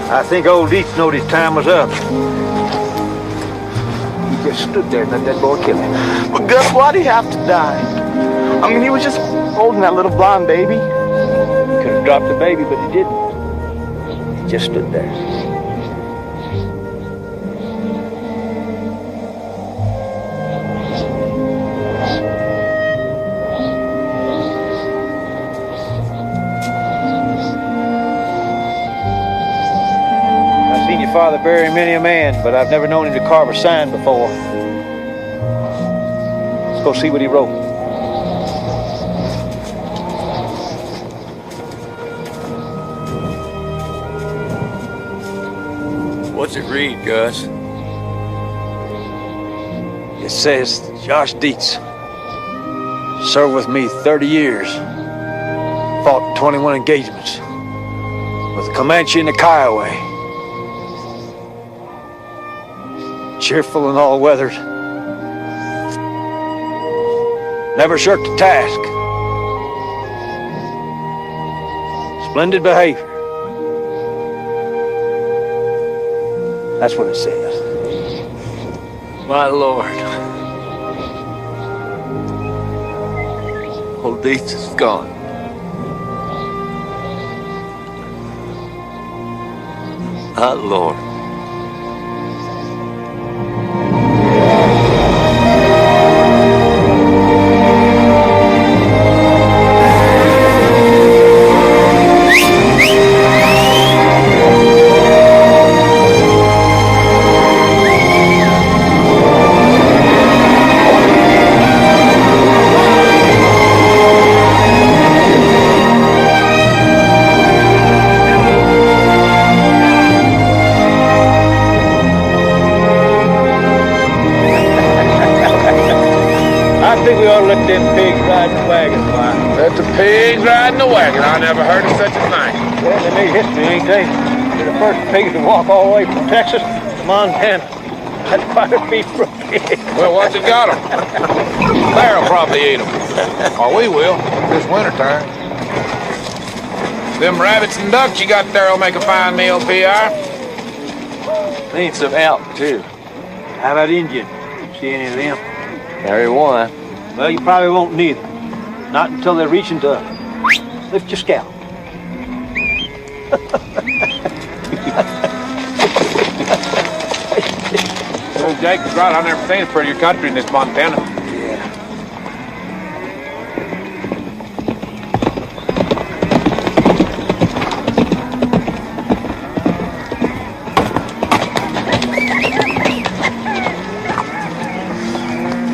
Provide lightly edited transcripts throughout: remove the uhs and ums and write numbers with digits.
I think old Eats knowed his time was up. He just stood there and let that boy kill him. But Gus, why'd he have to die? I mean, he was just holding that little blonde baby. He could have dropped the baby, but he didn't. He just stood there. Father bury many a man, but I've never known him to carve a sign before. Let's go see what he wrote. What's it read, Gus? It says, Josh Dietz served with me 30 years, fought in 21 engagements with the Comanche and the Kiowa. Cheerful in all weathers. Never shirked a task. Splendid behavior. That's what it says. My Lord. Old Dietz is gone. My Lord. I never heard of such a thing. Well, they made history, ain't they? They're the first pigs to walk all the way from Texas to Montana. That's 5 feet from pig. Well, what's it got them? Bear'll probably eat them. Or we will, this wintertime. Them rabbits and ducks you got there will make a fine meal, P.R. Need some elk, too. How about Indian? See any of them? Nary one. Well, you probably won't need them. Not until they're reaching to lift your scalp. Old Jake is right. I've never seen a prettier country in this Montana. Yeah.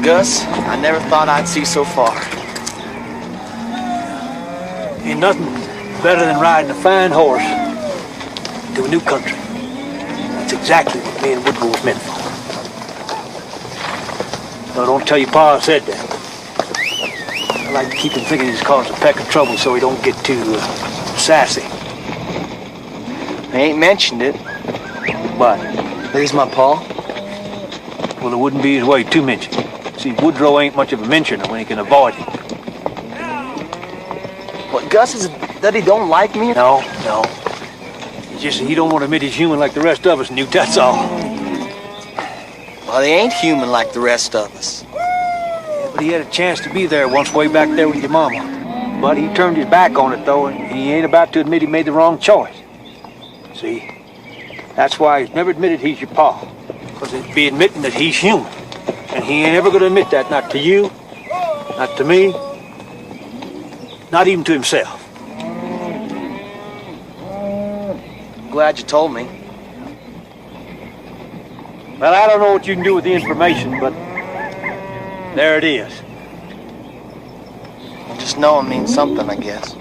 Gus, I never thought I'd see so far. Ain't nothing better than riding a fine horse to a new country. That's exactly what me and Woodrow was meant for. No, don't tell your pa I said that. I like to keep him thinking he's caused a peck of trouble so he don't get too sassy. I ain't mentioned it. But But he's my pa. well, it wouldn't be his way to mention. See, Woodrow ain't much of a mentioner when he can avoid it. What, Gus, is it that he don't like me? No. It's just that he don't want to admit he's human like the rest of us, Newt, that's all. Well, he ain't human like the rest of us. Yeah, but he had a chance to be there once way back there with your mama. But he turned his back on it, though, and he ain't about to admit he made the wrong choice. See? That's why he's never admitted he's your pa. Because it'd be admitting that he's human. And he ain't ever going to admit that, not to you, not to me, not even to himself. Glad you told me. Well, I don't know what you can do with the information, but there it is. Just knowing means something, I guess.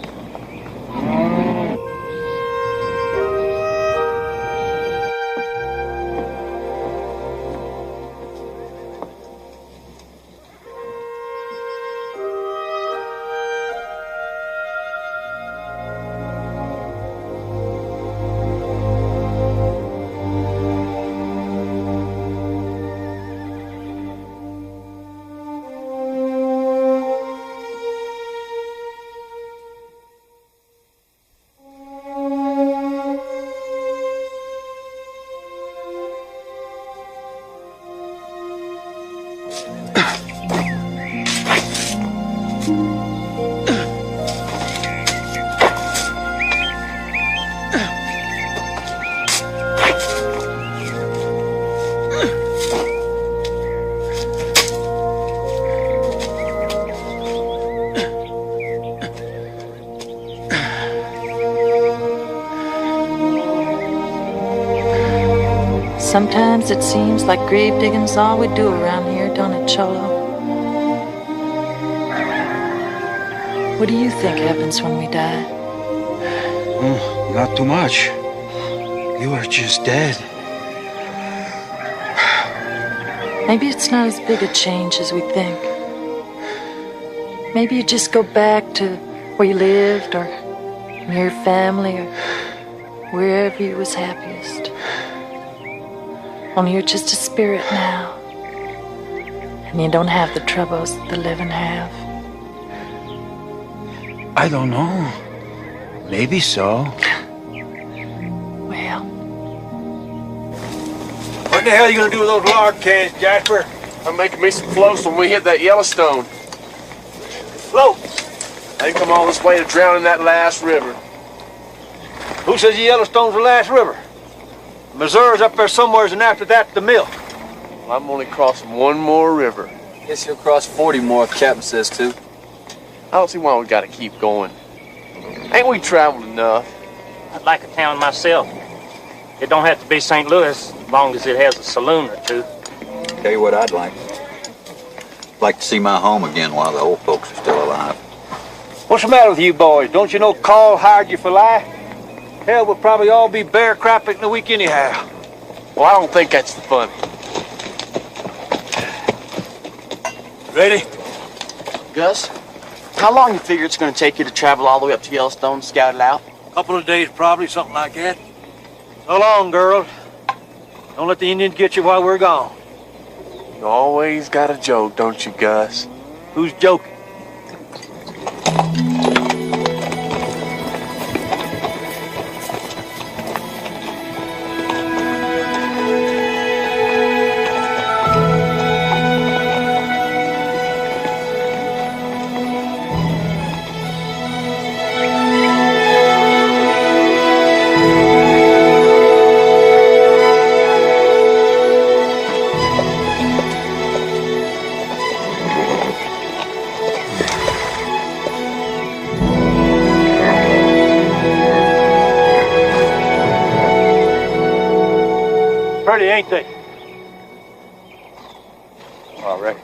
Sometimes it seems like grave digging's all we do around here, don't it, Cholo? What do you think happens when we die? Not too much. You are just dead. Maybe it's not as big a change as we think. Maybe you just go back to where you lived or near your family or wherever you was happiest. Only you're just a spirit now. And you don't have the troubles that the living have. I don't know. Maybe so. Well, What the hell are you gonna do with those lard cans, Jasper? I'm making me some floats when we hit that Yellowstone. Float! They come all this way to drown in that last river. Who says the Yellowstone's the last river? Missouri's up there somewheres, and after that, the mill. Well, I'm only crossing one more river. Guess you'll cross 40 more if Captain says to. I don't see why we gotta keep going. Ain't we traveled enough? I'd like a town myself. It don't have to be St. Louis, as long as it has a saloon or two. Tell you what I'd like. Like to see my home again while the old folks are still alive. What's the matter with you boys? Don't you know Carl hired you for life? Hell, we'll probably all be bear crapping in a week anyhow. Well, I don't think that's funny. Ready? Gus, how long you figure it's going to take you to travel all the way up to Yellowstone and scout it out? Couple of days, probably, something like that. So long, girls. Don't let the Indians get you while we're gone. You always got a joke, don't you, Gus? Who's joking? Pretty, ain't they? All right.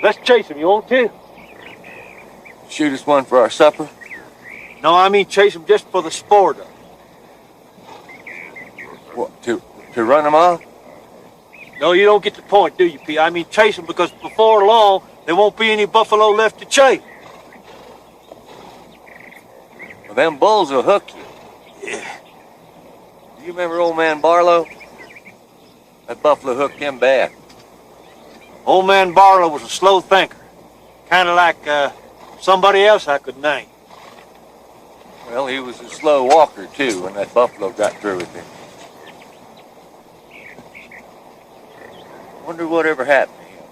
Let's chase them, you want to? Shoot us one for our supper? No, I mean chase them just for the sport of it. What, to run them off? No, you don't get the point, do you, P? I mean chase them because before long, there won't be any buffalo left to chase. Well, them bulls will hook you. Yeah. Do you remember old man Barlow? That buffalo hooked him bad. Old man Barlow was a slow thinker. Kind of like somebody else I could name. Well, he was a slow walker, too, when that buffalo got through with him. Wonder whatever happened to him.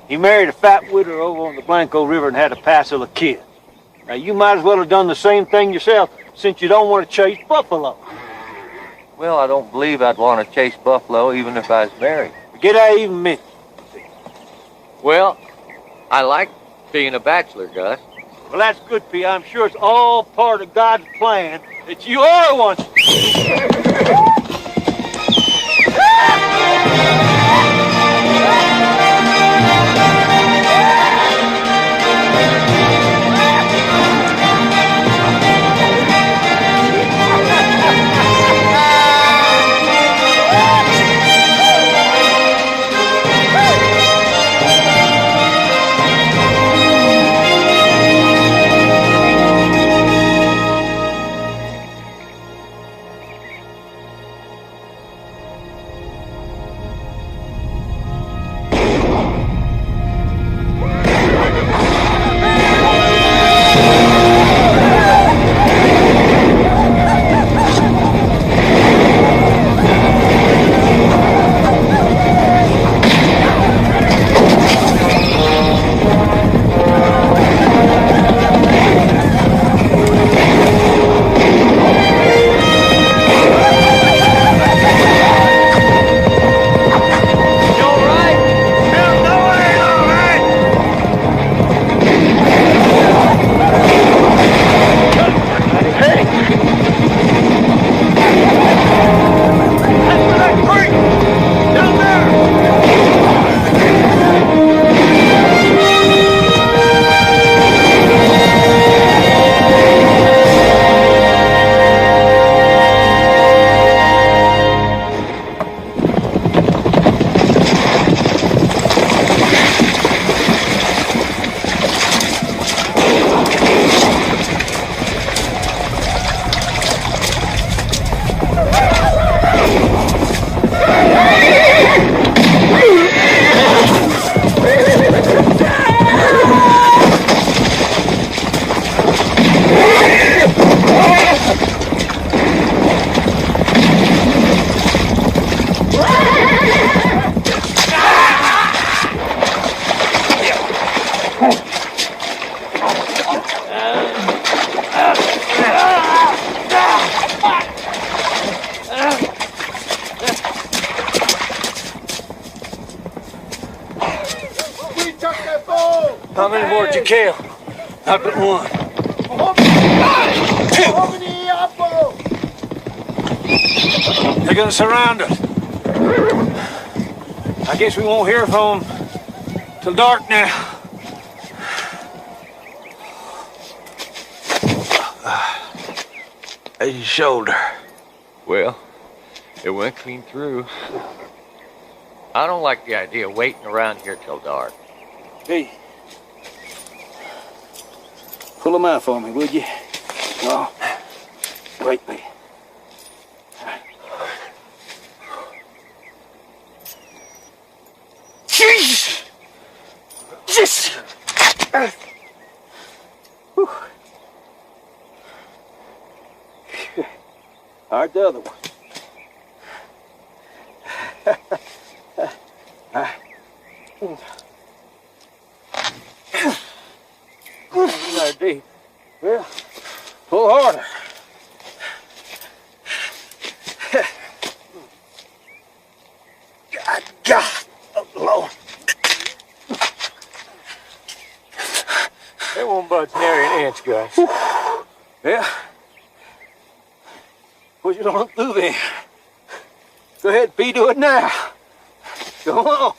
He married a fat widow over on the Blanco River and had a passel of kids. Now, you might as well have done the same thing yourself since you don't want to chase buffalo. Well, I don't believe I'd want to chase buffalo even if I was married. Forget I even mentioned. Well, I like being a bachelor, Gus. Well, that's good, P. I'm sure it's all part of God's plan that you are one. many more did you kill? Not but one. They're gonna surround us. I guess we won't hear from them till dark now. How's your shoulder? Well, it went clean through. I don't like the idea of waiting around here till dark. Hey. Pull them out for me, would you? No. Wait. Jesus! Jesus! Hard the other one. Not deep. Well, pull harder. God, oh Lord. They won't budge nary an inch, guys. Yeah. Push it on through there. Go ahead, P, do it now. Go on.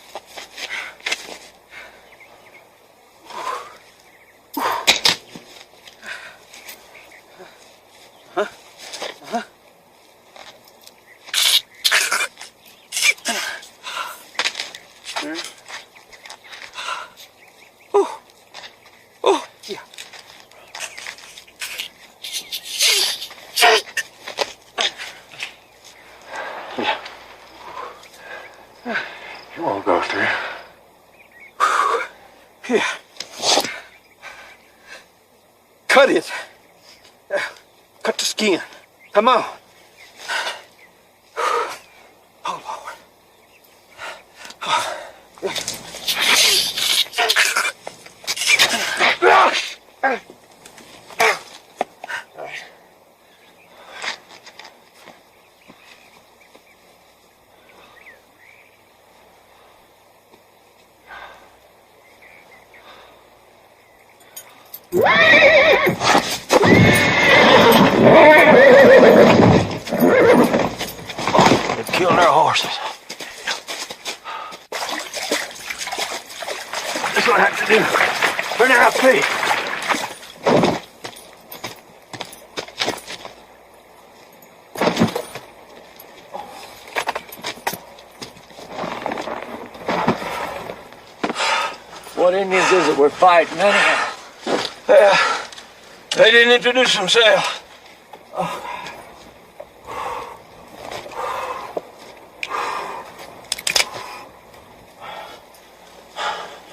Cut it. Cut the skin. Come on. Oh, Lord. They're killing our horses. That's what I have to do. For now, please. What Indians is it we're fighting anyhow? They didn't introduce themselves.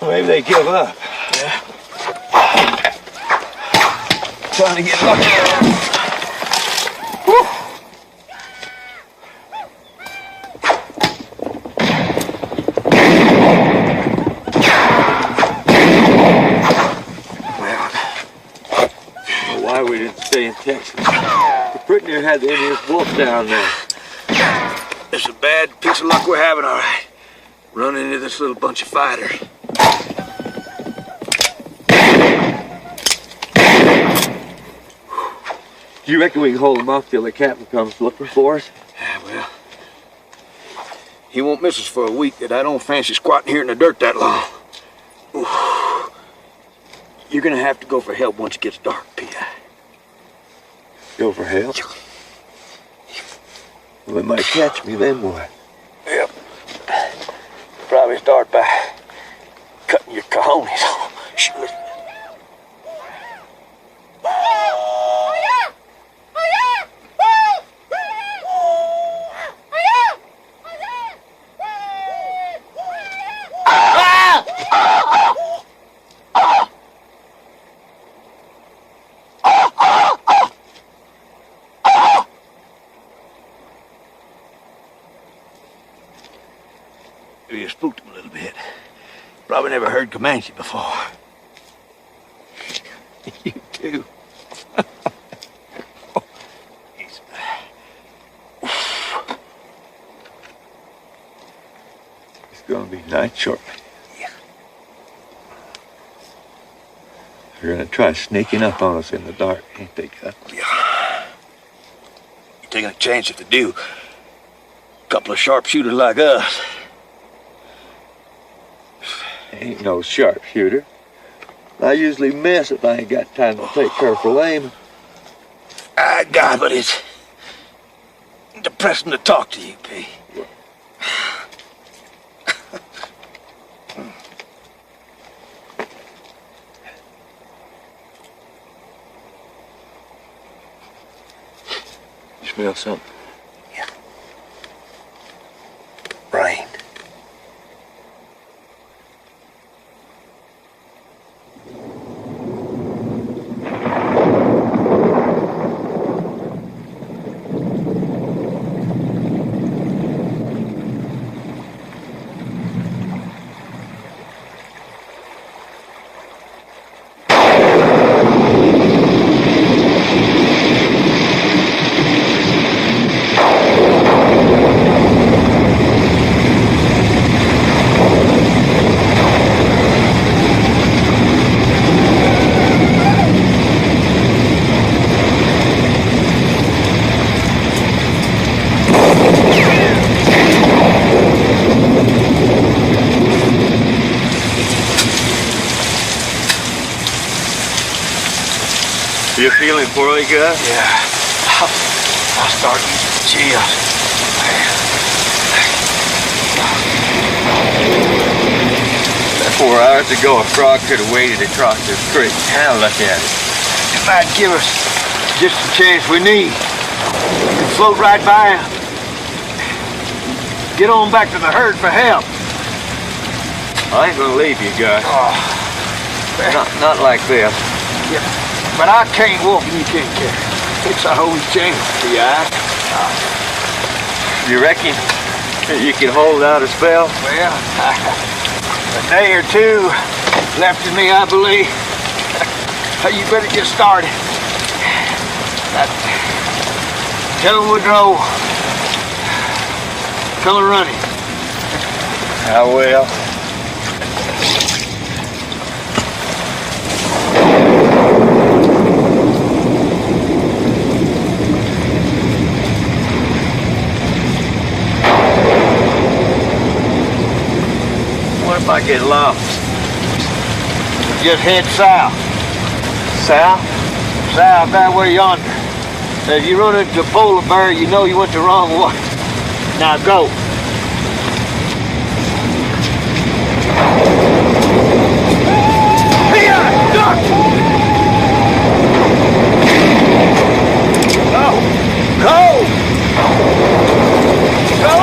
Maybe they give up. Yeah. Trying to get lucky. Woo. Why we didn't stay in Texas? We pretty near had the Indians wolf down there. It's a bad piece of luck we're having, all right. Running into this little bunch of fighters. Do you reckon we can hold them off till the captain comes looking for us? Yeah, well, he won't miss us for a week, that I don't fancy squatting here in the dirt that long. Ooh. You're gonna have to go for help once it gets dark, P.I. Go for help? Well, they might catch me, then what? Yep. Probably start by cutting your cojones off. Shoot. You spooked him a little bit. Probably never heard Comanche before. You too. It's gonna be night shortly. Yeah. They're gonna try sneaking up on us in the dark, ain't they, Gus? Yeah. You're taking a chance if they do. A couple of sharpshooters like us. Ain't no sharpshooter. I usually miss if I ain't got time to take careful aim. God, but it's depressing to talk to you, P. You smell something? Yeah. Rain. You feeling poorly, Gus? Yeah. I'll start using chills. 4 hours ago, a frog could have waded across this creek. Now look at it. It might give us just the chance we need. We can float right by him. Get on back to the herd for help. I ain't gonna leave you, Gus. Oh. Not like this. Yeah. But I can't walk and you can't carry. It's our only chance, P.I. You reckon you can hold out a spell? Well, a day or two left in me, I believe. You better get started. Tell Woodrow, come and run it. I will. What if I get lost? Just head south. South? South, that way yonder. If you run into a polar bear, you know you went the wrong way. Now go. P.I. Duck! Go! Go! Go!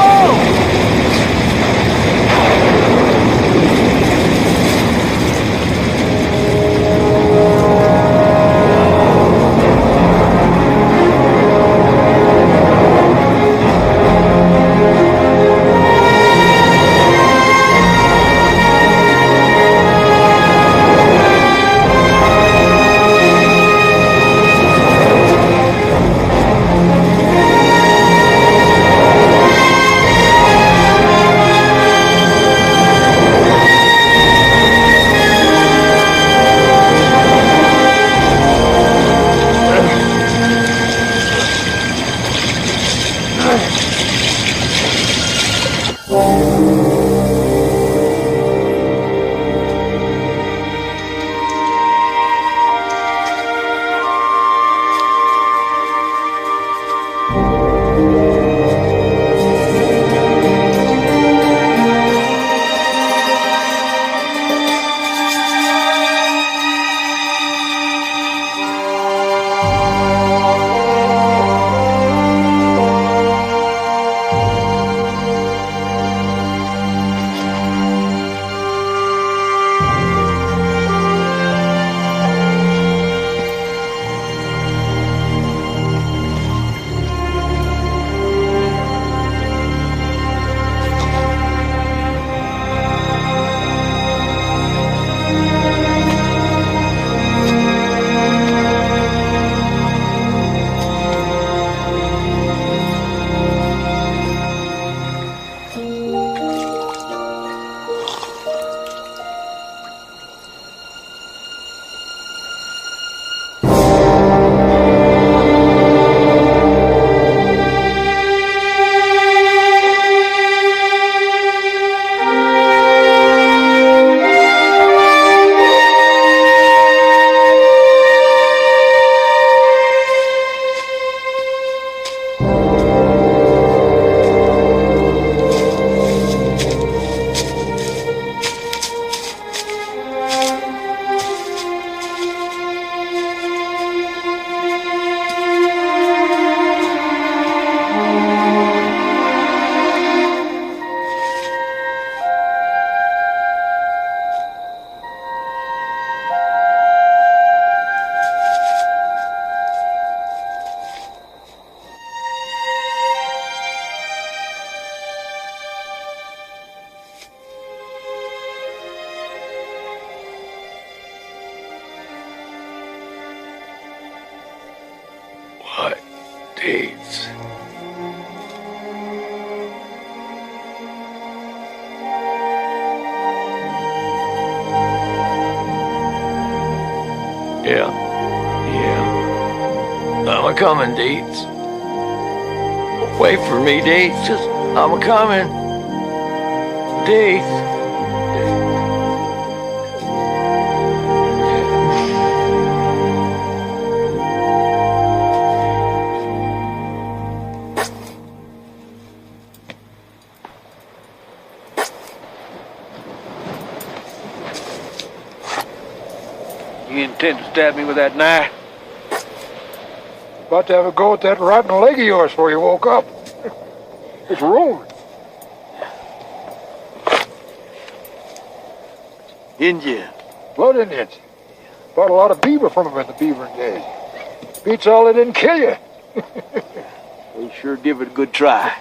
Deeds. Yeah. I'm a-coming, Deeds. Wait for me, Deeds. I'm a-coming. Deeds. You intend to stab me with that knife? About to have a go at that rotten leg of yours before you woke up. It's ruined. Indian. Blood Indians. Bought a lot of beaver from them in the beavering days. Beats all they didn't kill you. They sure give it a good try.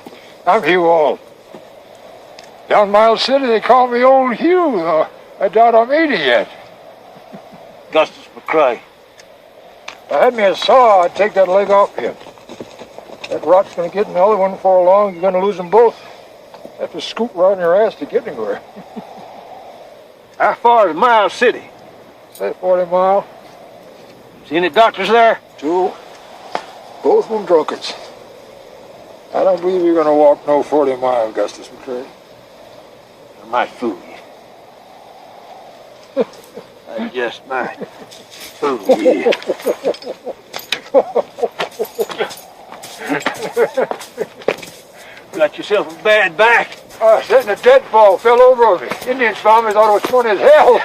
I'm Hugh All. Down Miles City they call me Old Hugh, though I doubt I'm 80 yet. Augustus McCrae. If I had me a saw, I'd take that leg off you. That rot's gonna get another one before long. You're gonna lose them both. Have to scoot right on your ass to get anywhere. How far is Miles City? Say 40 miles. See any doctors there? 2. Both of them drunkards. I don't believe you're gonna walk no 40 miles, Augustus McCrae. I might fool you. I just might fool you. Got yourself a bad back. Sitting a deadfall, fell over on me. Indians found me, thought it was funny as hell.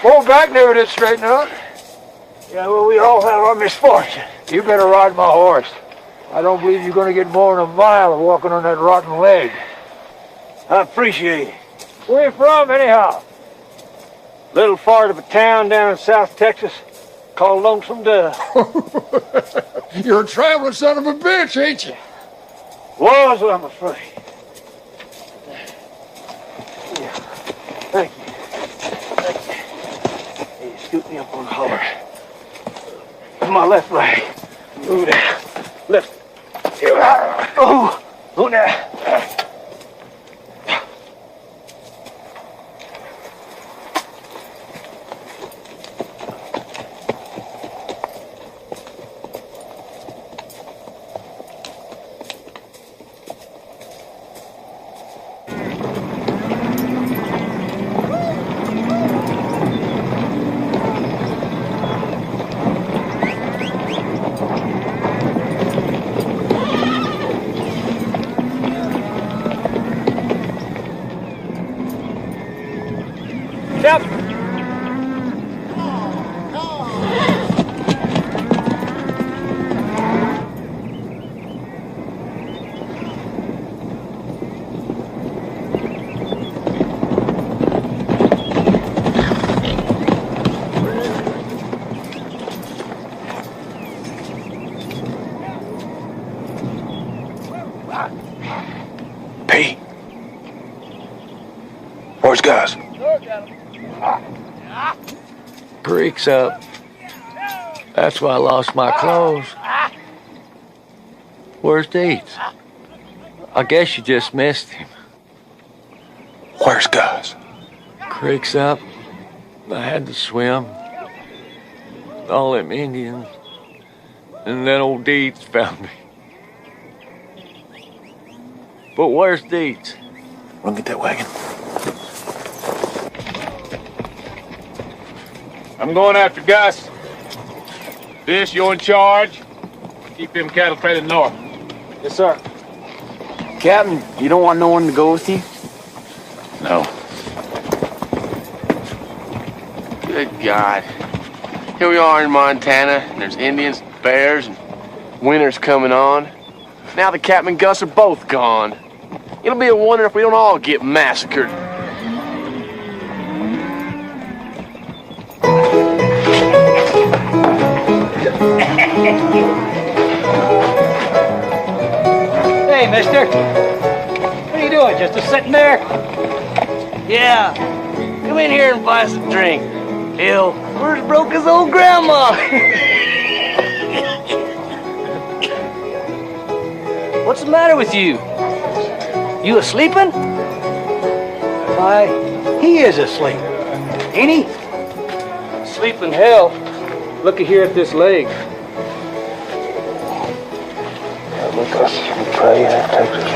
Whole back never did straighten out. Yeah, well, we all have our misfortune. You better ride my horse. I don't believe you're going to get more than a mile of walking on that rotten leg. I appreciate it. Where you from, anyhow? Little part of a town down in South Texas called Lonesome Dove. You're a traveling son of a bitch, ain't you? Was, I'm afraid. Yeah. Thank you. Hey, scoot me up on the horse. My left leg. Move down. Left. Oh, oh now. Pete. Where's Gus? Creek's up. That's why I lost my clothes. Where's Deeds? I guess you just missed him. Where's Gus? Creek's up. I had to swim. All them Indians. And then old Deeds found me. But where's Deeds? Run get that wagon. I'm going after Gus. Fish, you're in charge. Keep them cattle trailing north. Yes, sir. Captain, you don't want no one to go with you? No. Good God. Here we are in Montana, and there's Indians, bears, and winter's coming on. Now the Captain and Gus are both gone. It'll be a wonder if we don't all get massacred. Hey, mister. What are you doing? Just sitting there? Yeah. Come in here and buy us a drink. Bill, where's Broca's old grandma? What's the matter with you? You a-sleeping? Why, he is asleep. Ain't he? Sleeping hell. Looky here at this leg. Look us and pray that Texas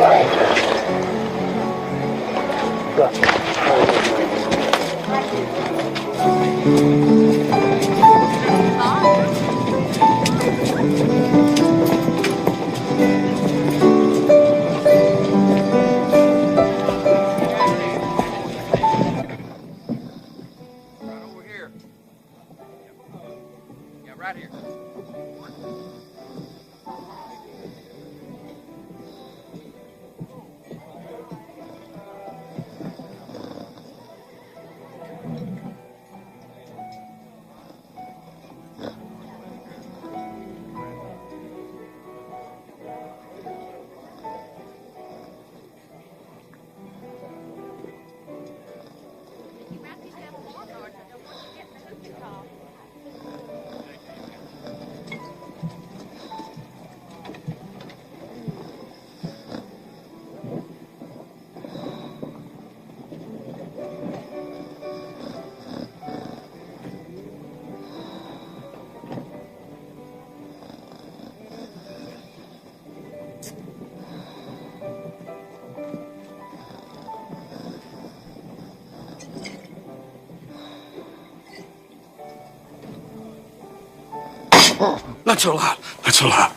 Not so loud. Not so loud.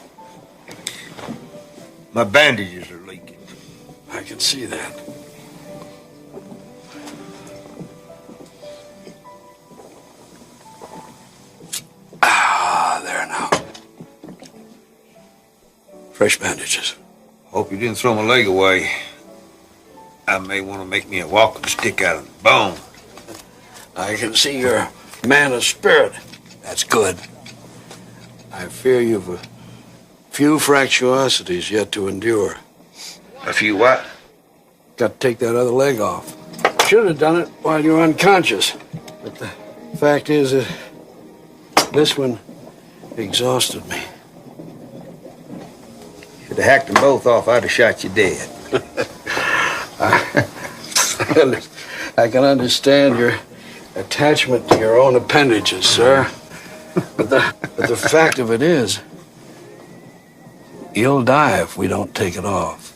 My bandages are leaking. I can see that. Ah, there now. Fresh bandages. Hope you didn't throw my leg away. I may want to make me a walking stick out of the bone. I can see you're a man of spirit. That's good. I fear you've a few fractuosities yet to endure. A few what? Got to take that other leg off. Should have done it while you were unconscious. But the fact is that this one exhausted me. Should have hacked them both off. I'd have shot you dead. I can understand your attachment to your own appendages, sir. But the fact of it is, you'll die if we don't take it off.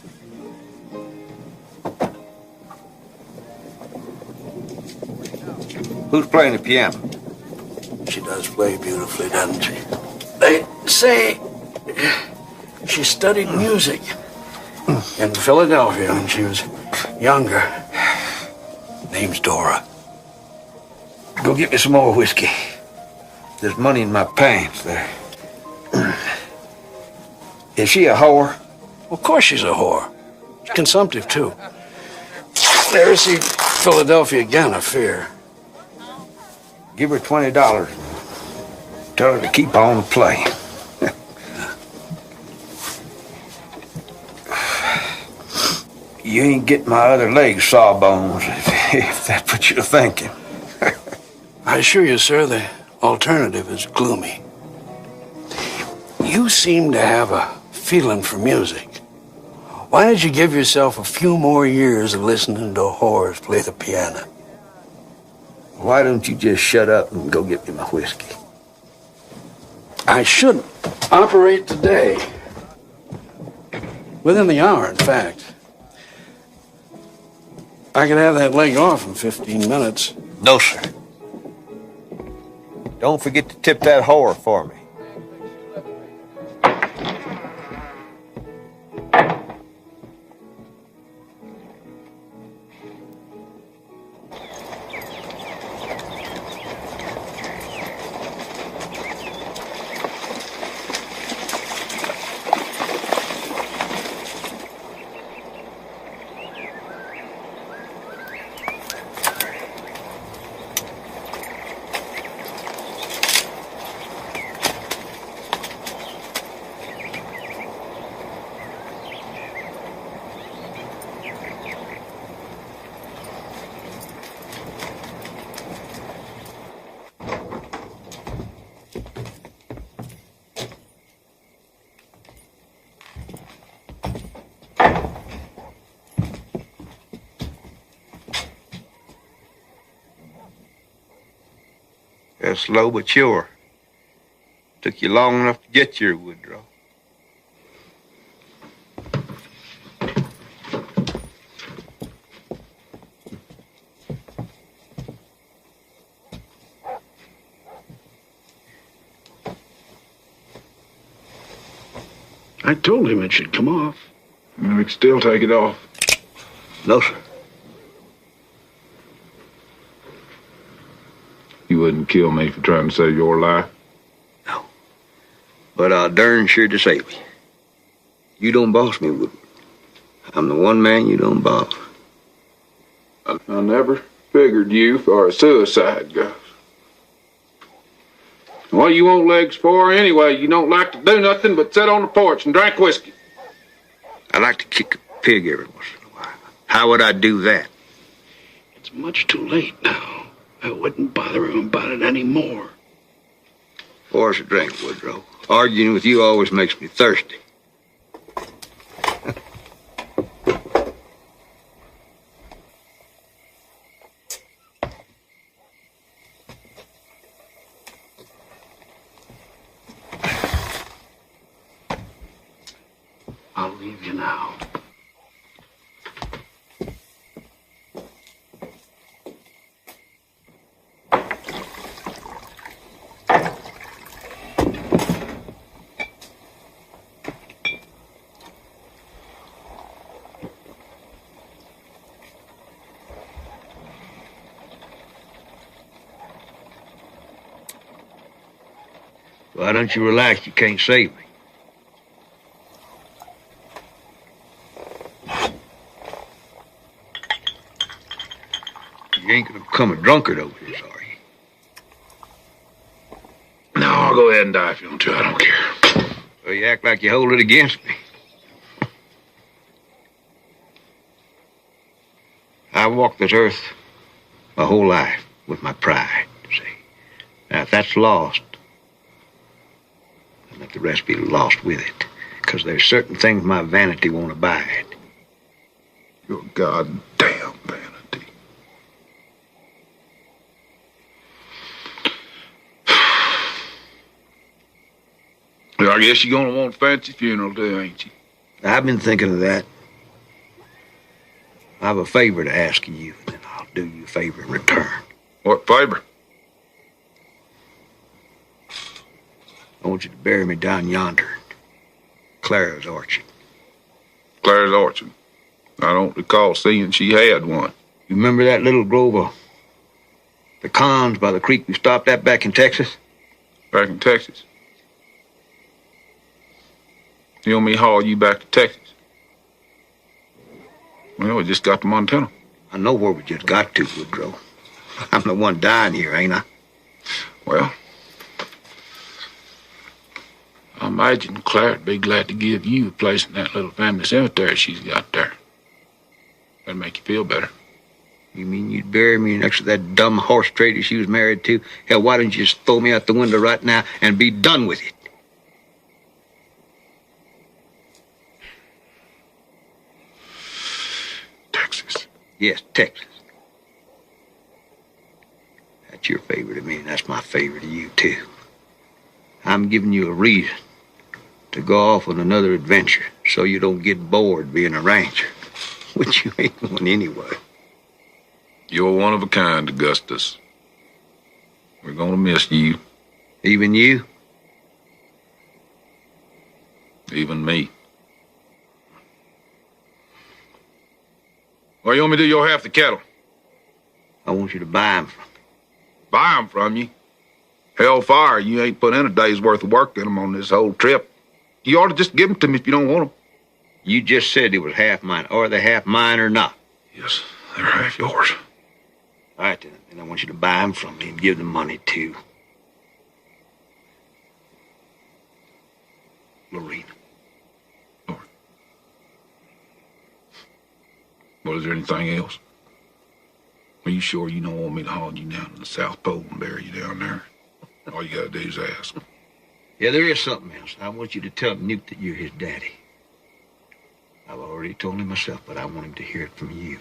Who's playing the piano? She does play beautifully, doesn't she? They say she studied music in Philadelphia when she was younger. Name's Dora. Go get me some more whiskey. There's money in my pants there. Is she a whore? Of course she's a whore. She's consumptive, too. Never see Philadelphia again, I fear. Give her $20. Tell her to keep on playing. You ain't getting my other leg sawbones, if that's what you're thinking. I assure you, sir, the alternative is gloomy. You seem to have a feeling for music. Why don't you give yourself a few more years of listening to whores play the piano? Why don't you just shut up and go get me my whiskey? I should operate today. Within the hour, in fact. I could have that leg off in 15 minutes. No, sir. Don't forget to tip that whore for me. That's slow but sure. Took you long enough to get your Woodrow. I told him it should come off. We can still take it off. No, sir. You wouldn't kill me for trying to save your life? No. But I'll darn sure to save you. You don't boss me, Wood. I'm the one man you don't boss. I never figured you for a suicide, Gus. What you want legs for anyway? You don't like to do nothing but sit on the porch and drink whiskey. I like to kick a pig every once in a while. How would I do that? It's much too late now. I wouldn't bother him about it anymore. Pour us a drink, Woodrow. Arguing with you always makes me thirsty. I'll leave you now. Why don't you relax? You can't save me. You ain't gonna become a drunkard over this, are you? No, I'll go ahead and die if you want to. I don't care. Well, you act like you hold it against me. I walked this earth my whole life with my pride, see. Now, if that's lost, then let the rest be lost with it. Because there's certain things my vanity won't abide. Your goddamn vanity. Well, I guess you're gonna want a fancy funeral too, ain't you? I've been thinking of that. I have a favor to ask of you, and then I'll do you a favor in return. What favor? I want you to bury me down yonder in Clara's orchard. Clara's orchard? I don't recall seeing she had one. You remember that little grove of pecans by the creek we stopped at back in Texas? Back in Texas? You want me to haul you back to Texas? Well, we just got to Montana. I know where we just got to, Woodrow. I'm the one dying here, ain't I? Well, I imagine Clara'd be glad to give you a place in that little family cemetery she's got there. That'd make you feel better. You mean you'd bury me next to that dumb horse trader she was married to? Hell, why don't you just throw me out the window right now and be done with it? Texas. Yes, Texas. That's your favor to me, and that's my favor to you, too. I'm giving you a reason to go off on another adventure so you don't get bored being a ranger, which you ain't one anyway. You're one of a kind, Augustus. We're gonna miss you. Even you? Even me. Well, you want me to do your half the cattle? I want you to buy them from me. Buy them from you? Hellfire, you ain't put in a day's worth of work in them on this whole trip. You ought to just give them to me if you don't want them. You just said it was half mine. Are they half mine or not? Yes, they're half yours. All right, then. And I want you to buy them from me and give them money, too. Lorena. Lord. Well, is there anything else? Are you sure you don't want me to haul you down to the South Pole and bury you down there? All you gotta do is ask. Yeah, there is something else. I want you to tell Newt that you're his daddy. I've already told him myself, but I want him to hear it from you.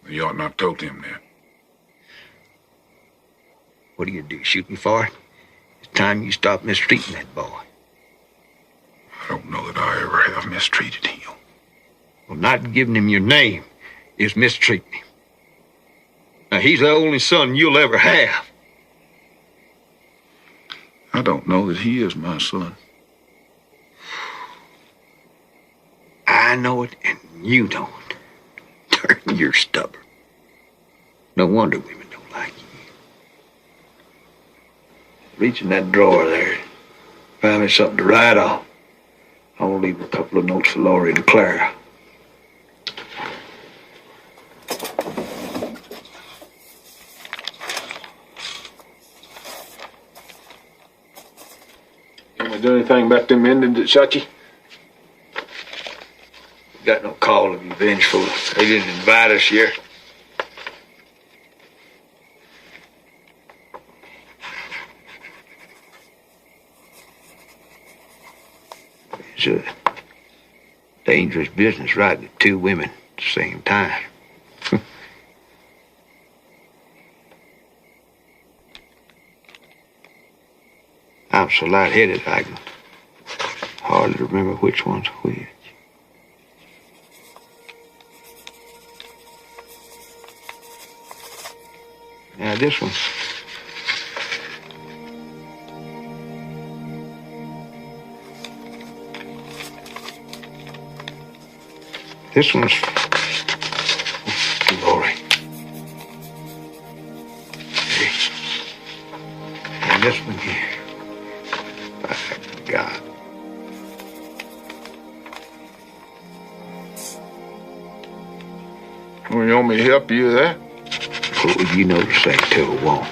You ought not have told him that. What do you do, shoot me for it? It's time you stop mistreating that boy. I don't know that I ever have mistreated him. Well, not giving him your name is mistreating him. Now, he's the only son you'll ever have. I don't know that he is my son. I know it, and you don't. You're stubborn. No wonder women don't like you. Reach in that drawer there. Find me something to write on. I want to leave a couple of notes for Laurie and Clara. Can we do anything about them Indians that shot you? Got no call to be vengeful. They didn't invite us here. It's a dangerous business riding with two women at the same time. I'm so lightheaded I can hardly remember which one's which. Now this one. This one's Laurie. And this one here. My God. Well, you want me to help you with that? What would you know to say to a woman?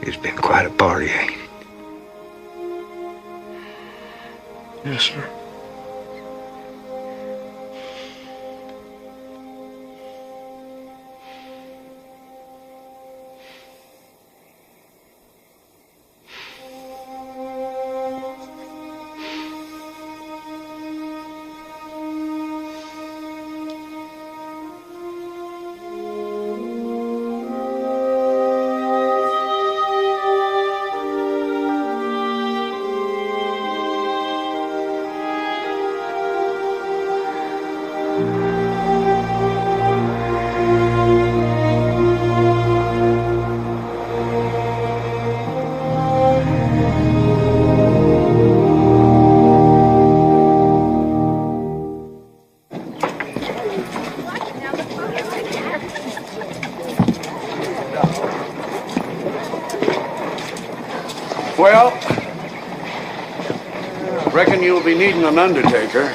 It's been quite a party, ain't it? Yes, sir. Well, reckon you'll be needing an undertaker.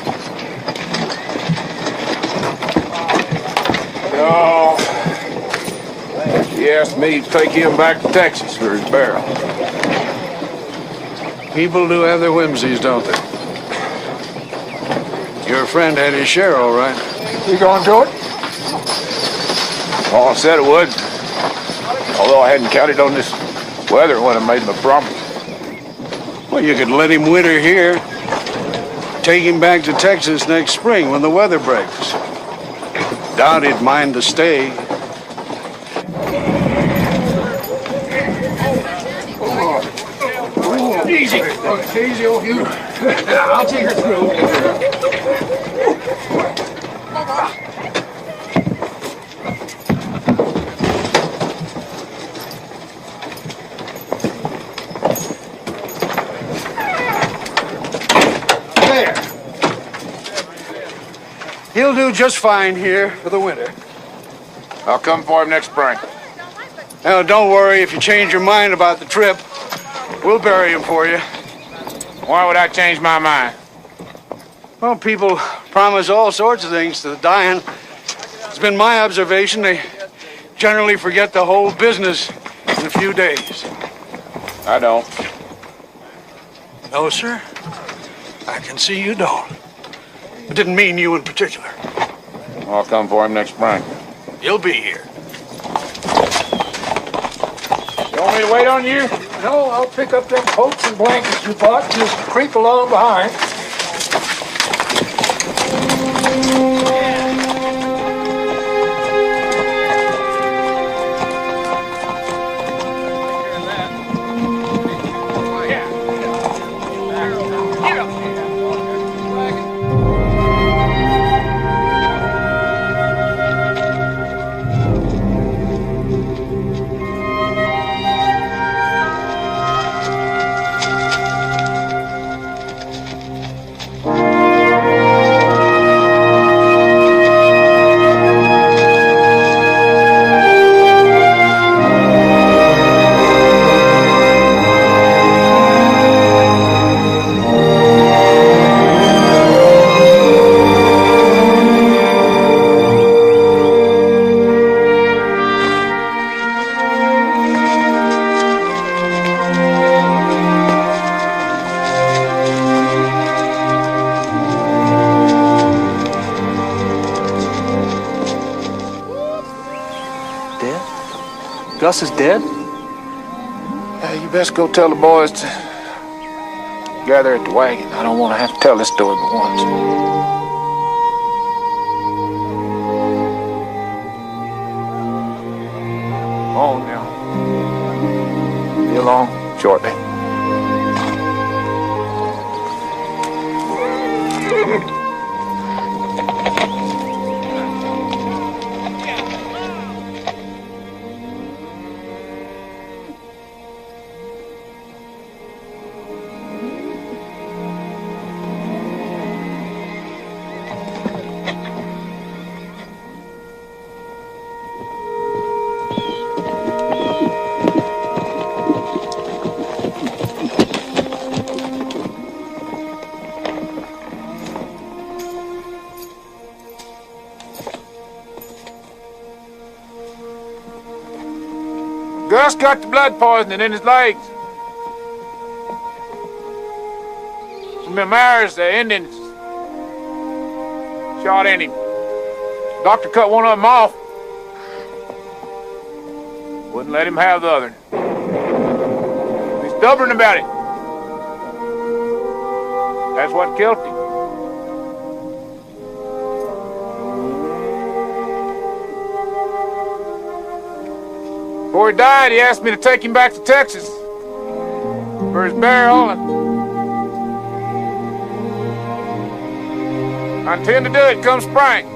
No. He asked me to take him back to Texas for his burial. People do have their whimsies, don't they? Your friend had his share, all right. You gonna do it? Well, I said it would. Although I hadn't counted on this weather when I made my promise. Well, you could let him winter here. Take him back to Texas next spring when the weather breaks. Doubt he'd mind to stay. Easy. Easy on you. I'll take her through. He'll do just fine here for the winter. I'll come for him next spring. Now, don't worry if you change your mind about the trip. We'll bury him for you. Why would I change my mind? Well, people promise all sorts of things to the dying. It's been my observation they generally forget the whole business in a few days. I don't. No, sir. I can see you don't. I didn't mean you in particular. I'll come for him next spring. You'll be here. You want me to wait on you? No, I'll pick up them coats and blankets you bought and just creep along behind. Gus is dead? Yeah, you best go tell the boys to gather at the wagon. I don't want to have to tell this story but once. Oh, now. Be along shortly. Gus got the blood poisoning in his legs. Some Maras, the Indians, shot in him. Doctor cut one of them off. Wouldn't let him have the other. He's stubborn about it. That's what killed him. Before he died, he asked me to take him back to Texas for his burial, and I intend to do it come spring.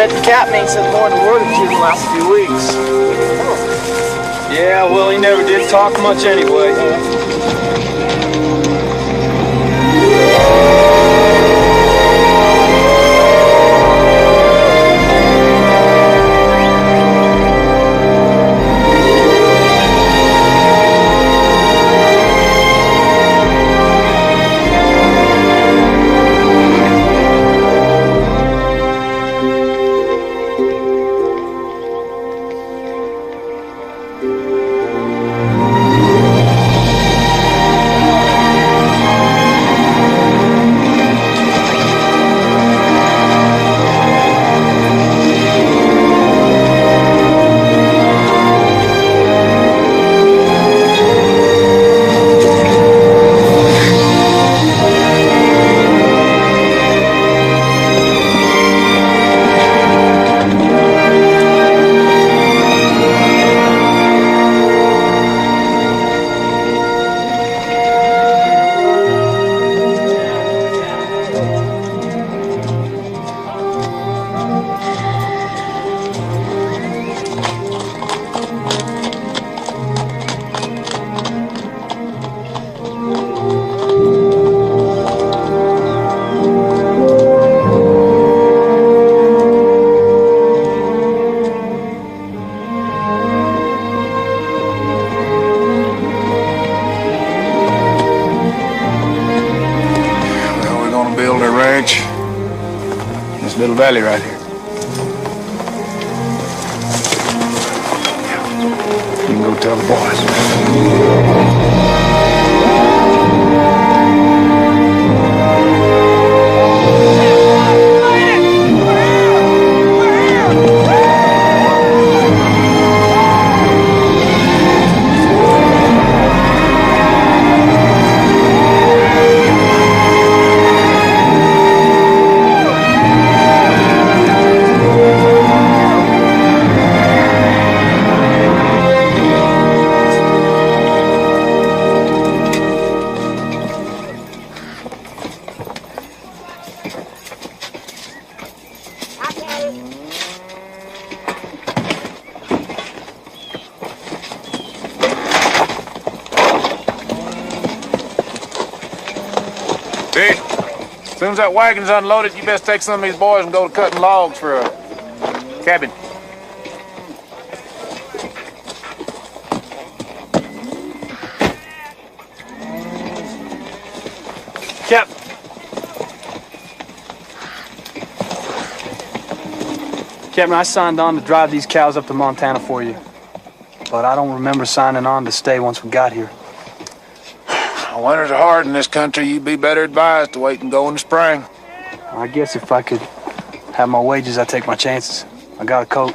bet the captain ain't said more than a word or two in the last few weeks. Yeah, well, he never did talk much anyway. Little valley right here. You can go tell the boys. As soon as that wagon's unloaded, you best take some of these boys and go to cutting logs for a cabin. Captain. Captain, I signed on to drive these cows up to Montana for you. But I don't remember signing on to stay once we got here. Winters are hard in this country. You'd be better advised to wait and go in the spring. I guess if I could have my wages, I'd take my chances. I got a coat.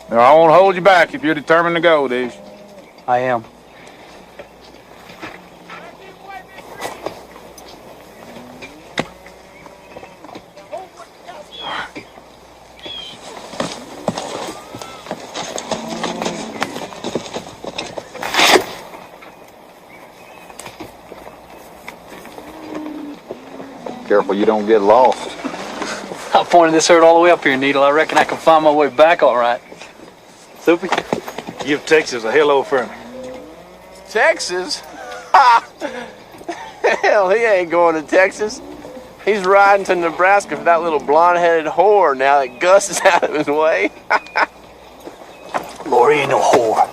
Now, I won't hold you back if you're determined to go, Dish. I am. Careful you don't get lost. I pointed this herd all the way up here, Needle. I reckon I can find my way back all right. Soupy, give Texas a hello for me. Texas? Hell, he ain't going to Texas. He's riding to Nebraska for that little blonde-headed whore now that Gus is out of his way. Lori ain't no whore.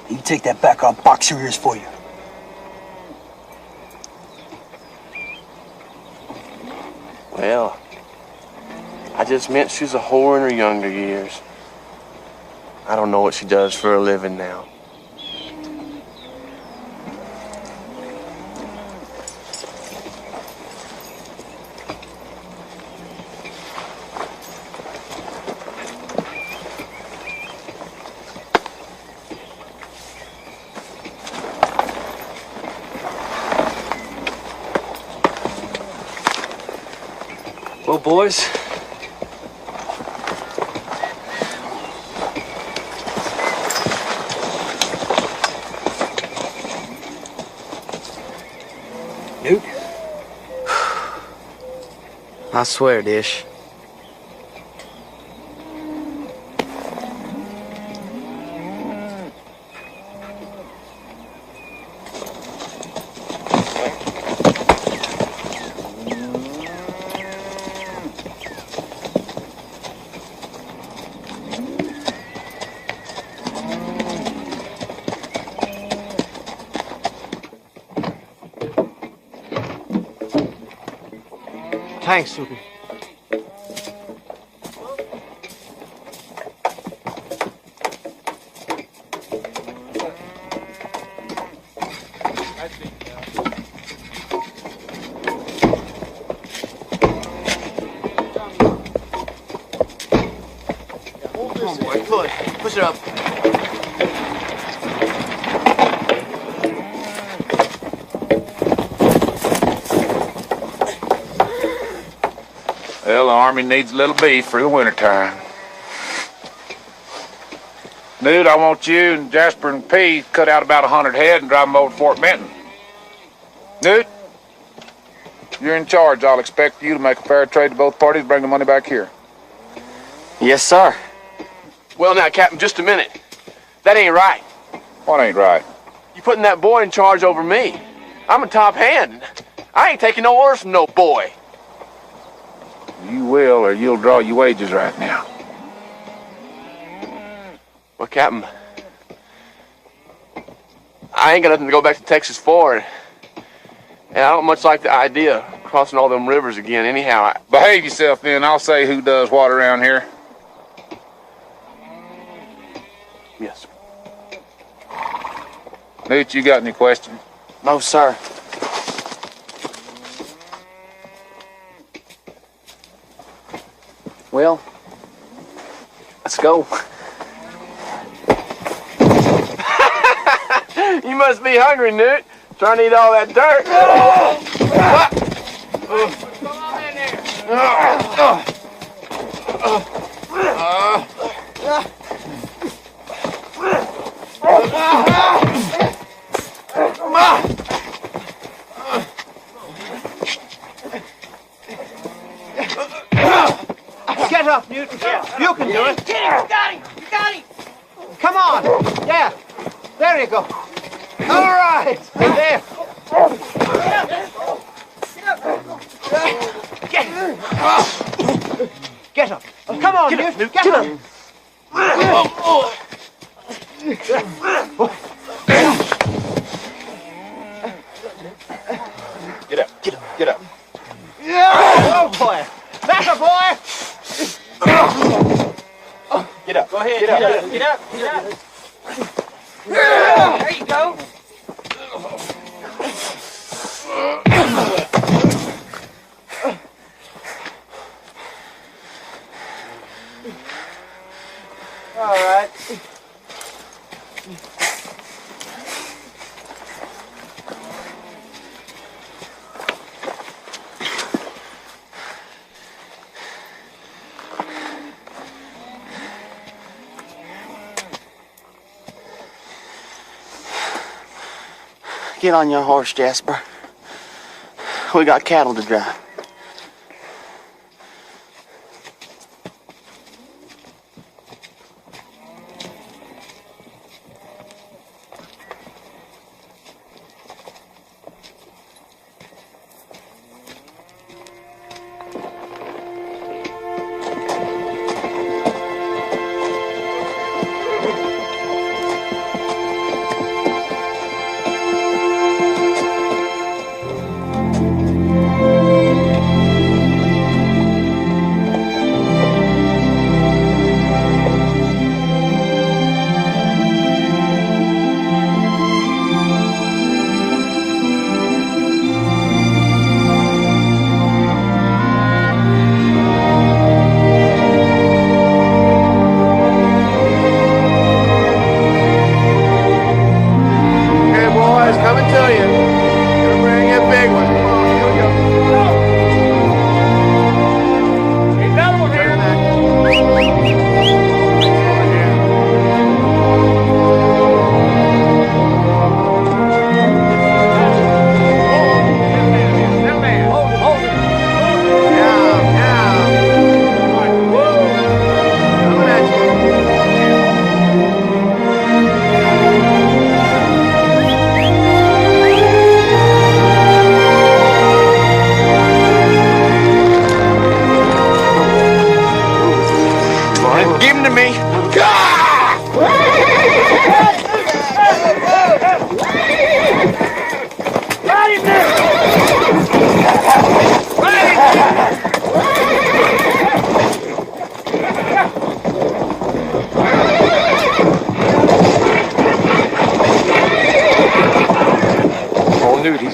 You take that back, I'll box your ears for you. Well, I just meant she's a whore in her younger years. I don't know what she does for a living now. Well, boys, Newt, I swear, Dish, Thanks, Suki. Come on, boy. Push it up. Well, the Army needs a little beef for the wintertime. Dude, I want you and Jasper and P cut out about 100 head and drive them over to Fort Benton. Dude, you're in charge. I'll expect you to make a fair trade to both parties, bring the money back here. Yes, sir. Well, now, Captain, just a minute. That ain't right. What ain't right? You putting that boy in charge over me. I'm a top hand. I ain't taking no orders from no boy. You will, or you'll draw your wages right now. Well, Captain, I ain't got nothing to go back to Texas for, and I don't much like the idea of crossing all them rivers again anyhow. Behave yourself, then. I'll say who does what around here. Yes, sir. Newt, you got any questions? No, sir. Well, let's go. You must be hungry, Newt. Trying to eat all that dirt. Get up, Newt. You can do it. You got him. You got him. Come on. Yeah. There you go. All right. There. Get up. Come on, Newt. Get up. Get up. Get up. Get up. Oh, boy. Back up, boy. Get up. Go ahead. Get up. Get up. Get up. There you go. All right. Get on your horse, Jasper. We got cattle to drive.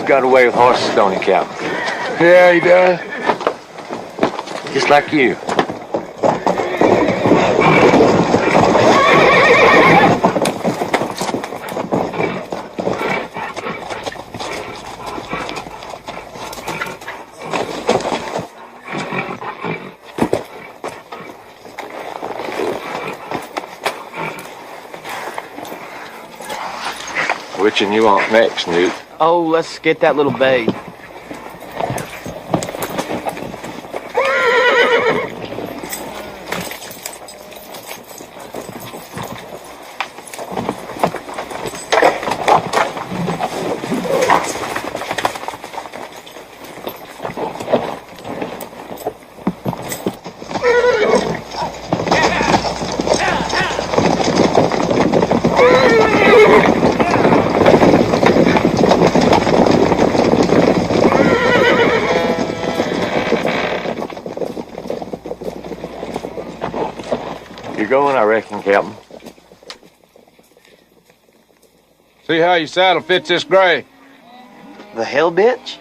got away with horses, don't he, Captain? Yeah, he does. Just like you. Which one you want next, Newt? Oh, let's get that little babe. You're going, I reckon, Captain. See how your saddle fits this gray. The hell, bitch?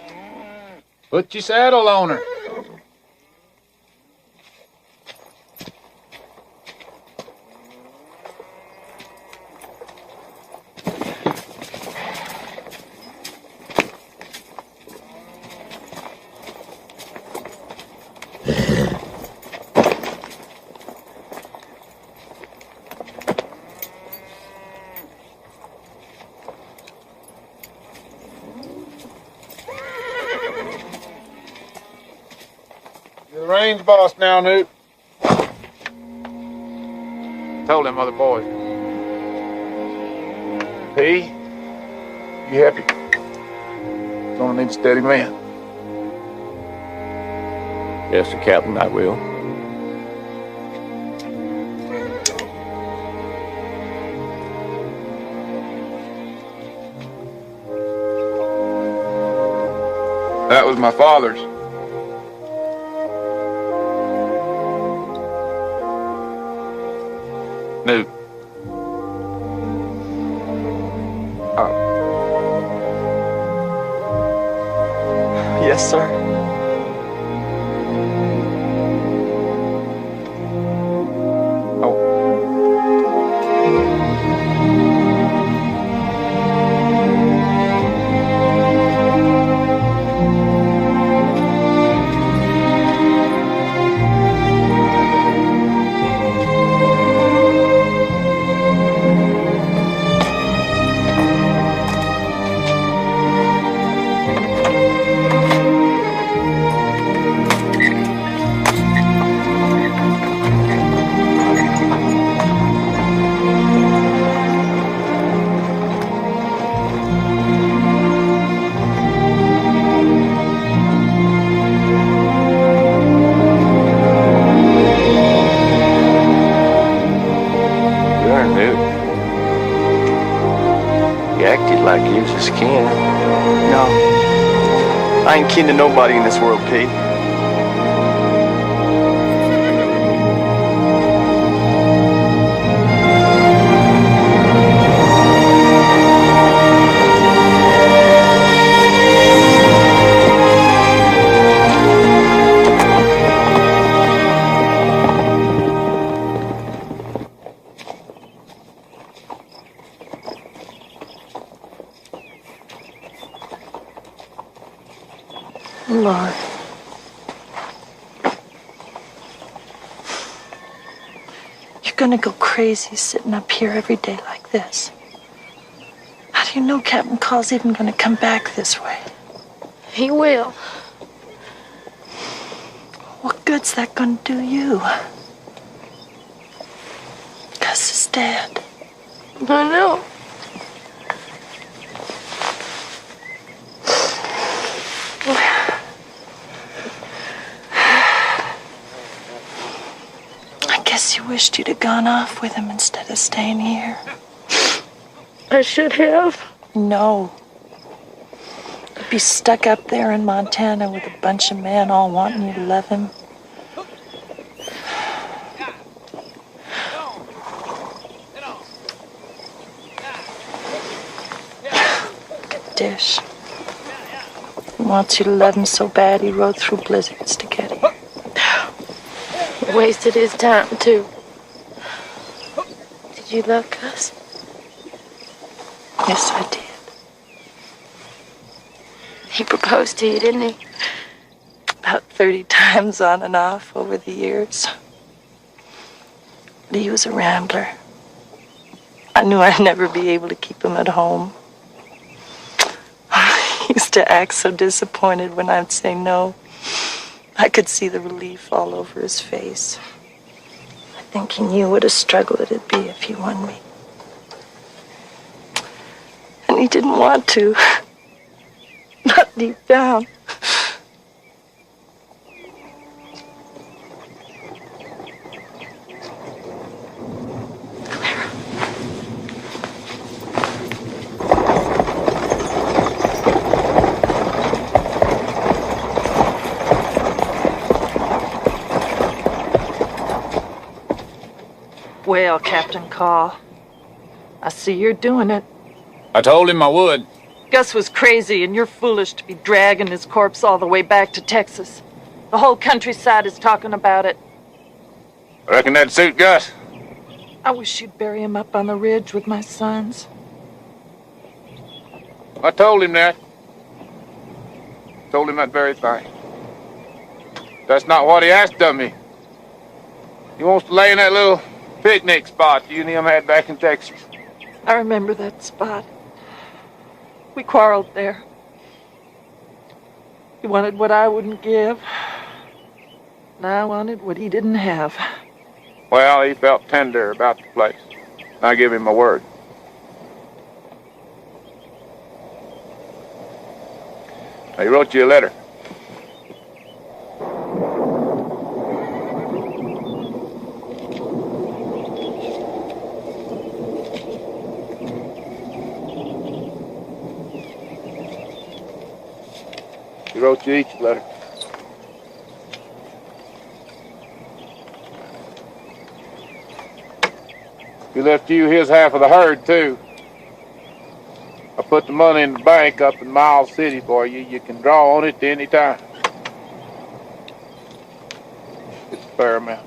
Put your saddle on her. You're the range boss now, Newt. Told them other boys. P, you happy? Gonna need a steady man. Yes, sir, Captain, I will. That was my father's. Newt. Yes, sir. Like you was his kin. No. I ain't kin to nobody in this world, Pete. Lord. You're gonna go crazy sitting up here every day like this. How do you know Captain Call's even gonna come back this way? He will. What good's that gonna do you? Gus is dead. I know. I guess you wished you'd have gone off with him instead of staying here. I should have. No. You'd be stuck up there in Montana with a bunch of men all wanting you to love him. Dish. wants you to love him so bad he rode through blizzards to get you. He wasted his time, too. Did you love Gus? Yes, I did. He proposed to you, didn't he? About 30 times on and off over the years. But he was a rambler. I knew I'd never be able to keep him at home. He used to act so disappointed when I'd say no. I could see the relief all over his face. I think he knew what a struggle it'd be if he won me. And he didn't want to. Not deep down. Well, Captain Call, I see you're doing it. I told him I would. Gus was crazy, and you're foolish to be dragging his corpse all the way back to Texas. The whole countryside is talking about it. I reckon that'd suit Gus. I wish you'd bury him up on the ridge with my sons. I told him that. Told him that very thing. That's not what he asked of me. He wants to lay in that little picnic spot you and him had back in Texas. I remember that spot. We quarreled there. He wanted what I wouldn't give, and I wanted what he didn't have. Well, he felt tender about the place. I give him my word. He wrote you a letter. He wrote you each a letter. He left you his half of the herd, too. I put the money in the bank up in Miles City for you. You can draw on it any time. It's a fair amount.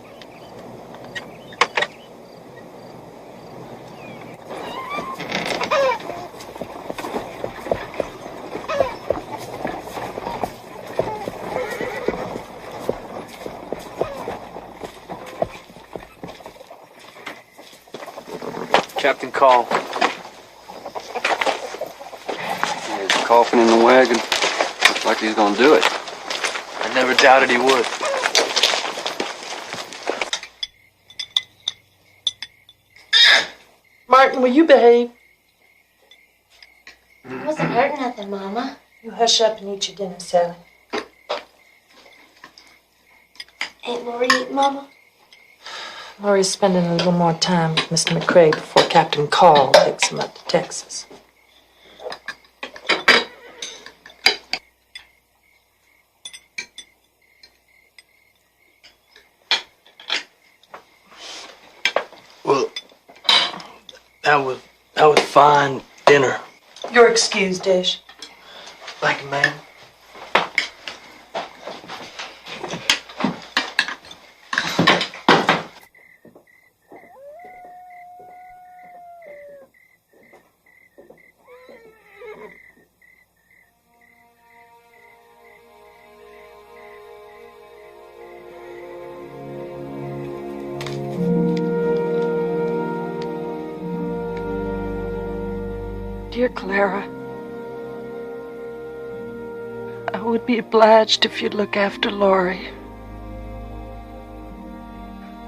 Captain Call. There's a coffin in the wagon. Looks like he's gonna do it. I never doubted he would. Martin, will you behave? It wasn't hurt nothing, Mama. You hush up and eat your dinner, Sally. Ain't Lori eating, Mama? Laurie's spending a little more time with Mr. McCrae before Captain Call takes him up to Texas. Well, that was fine dinner. You're excused, Dish. Thank you, ma'am. Dear Clara, I would be obliged if you'd look after Laurie.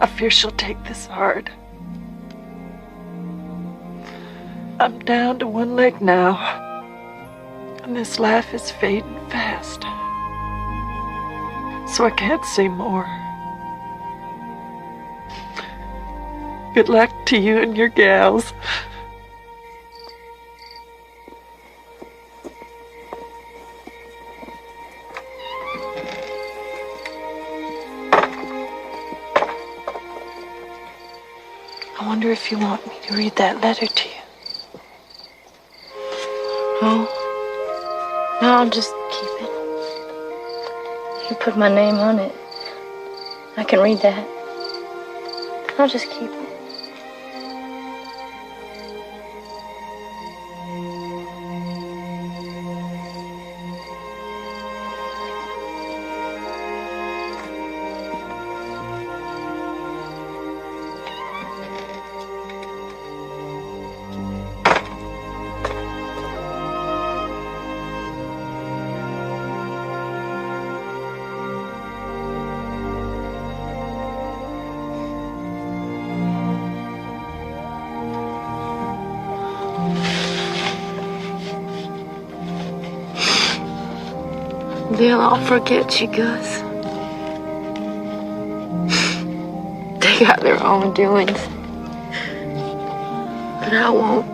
I fear she'll take this hard. I'm down to one leg now, and this life is fading fast. So I can't say more. Good luck to you and your gals. I wonder if you want me to read that letter to you. No, I'll just keep it. You put my name on it. I can read that. I'll just keep it. They'll all forget you, Gus. They got their own doings. But I won't.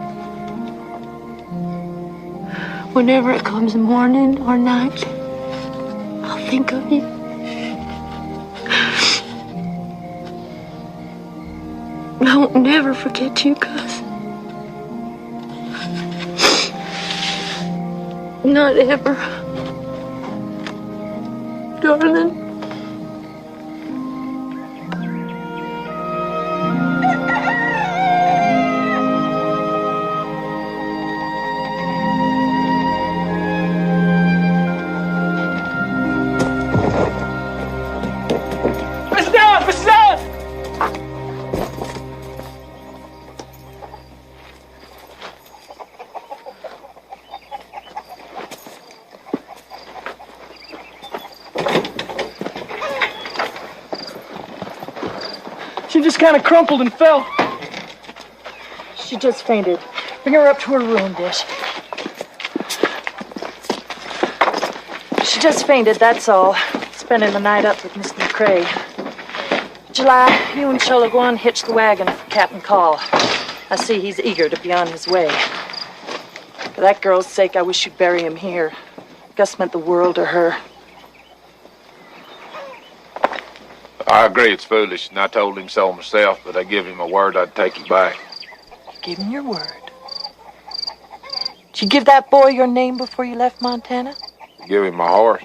Whenever it comes morning or night, I'll think of you. I won't never forget you, Gus. Not ever. Darling. Mr. Down! Mr. Down! She just kind of crumpled and fell. She just fainted. Bring her up to her room, Dish. She just fainted, that's all. Spending the night up with Miss McCrae. July, you and Shola go on and hitch the wagon for Captain Call. I see he's eager to be on his way. For that girl's sake, I wish you'd bury him here. Gus meant the world to her. I agree it's foolish, and I told him so myself, but I give him a word I'd take it back. You gave him your word. Did you give that boy your name before you left Montana? Give him my horse.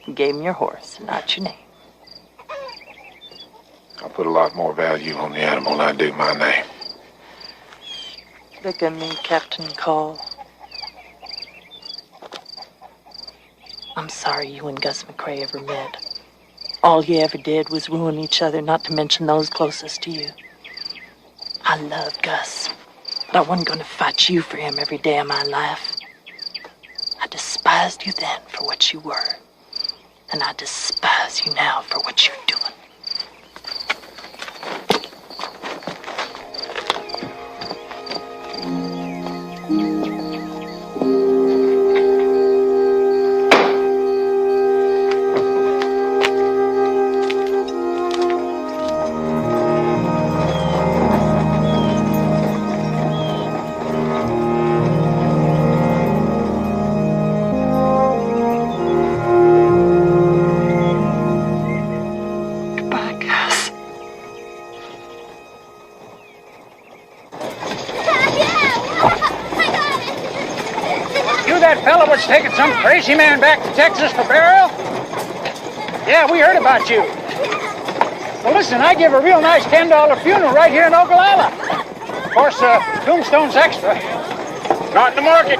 You gave him your horse, not your name. I put a lot more value on the animal than I do my name. Look at me, Captain Call. I'm sorry you and Gus McCrae ever met. All you ever did was ruin each other, not to mention those closest to you. I love Gus, but I wasn't going to fight you for him every day of my life. I despised you then for what you were, and I despise you now for what you're doing. Taking some crazy man back to Texas for burial? Yeah, we heard about you. Well, listen, I give a real nice $10 funeral right here in Ogallala. Of course, tombstone's extra. Not in the market.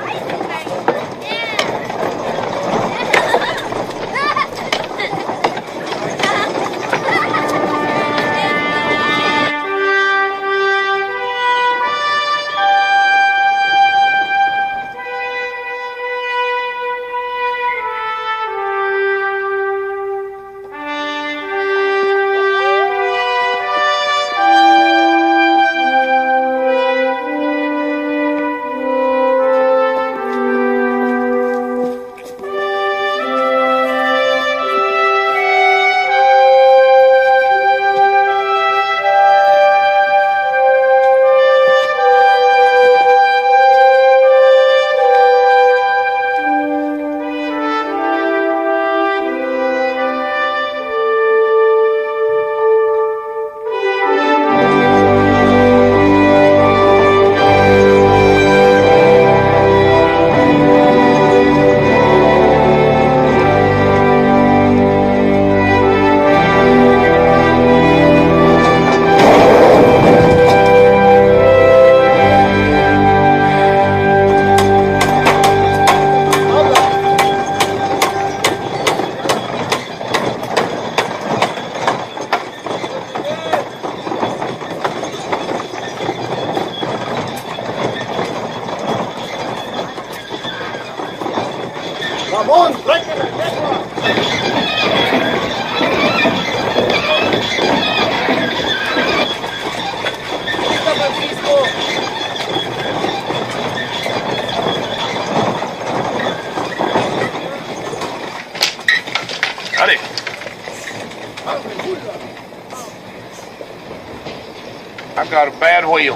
I've got a bad wheel.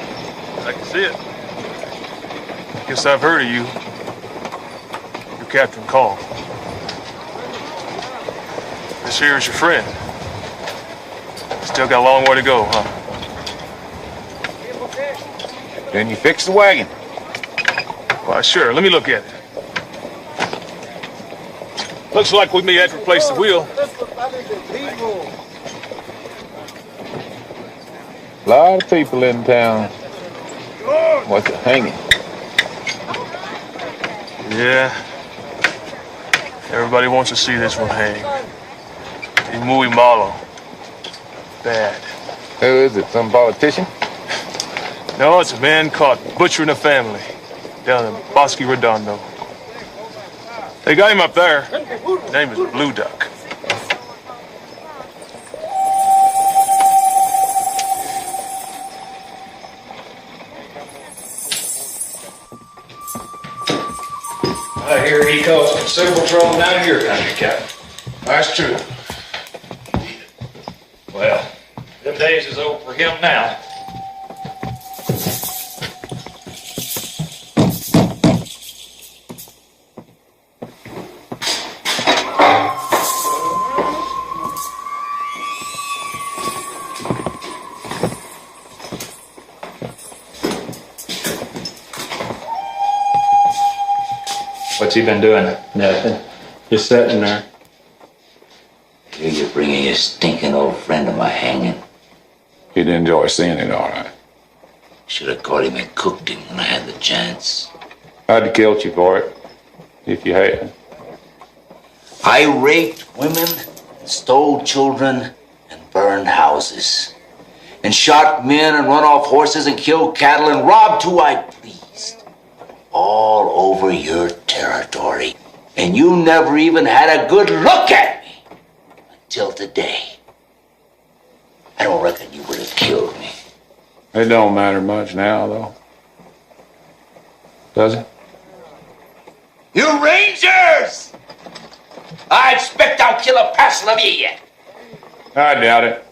I can see it. Guess I've heard of you. You're Captain Call. This here is your friend. Still got a long way to go, huh? Then you fix the wagon. Why, sure. Let me look at it. Looks like we may have to replace the wheel. A lot of people in town. What's it hanging? Yeah. Everybody wants to see this one hang. It's muy malo. Bad. Who is it? Some politician? No, it's a man caught butchering a family down in Bosque Redondo. They got him up there. His name is Blue Duck. I hear he caused considerable trouble down in your country, Captain. That's true. Well, them days is over for him now. What's he been doing? Nothing. Just sitting there. Here you're bringing your stinking old friend to my hanging. He'd enjoy seeing it, all right. Should have caught him and cooked him when I had the chance. I'd have killed you for it, if you had. I raped women, and stole children, and burned houses. And shot men and run off horses and killed cattle and robbed who I pleased. All over your territory. And you never even had a good look at me. Until today. I don't reckon you would have killed me. It don't matter much now, though. Does it? You Rangers! I expect I'll kill a parcel of you yet. I doubt it.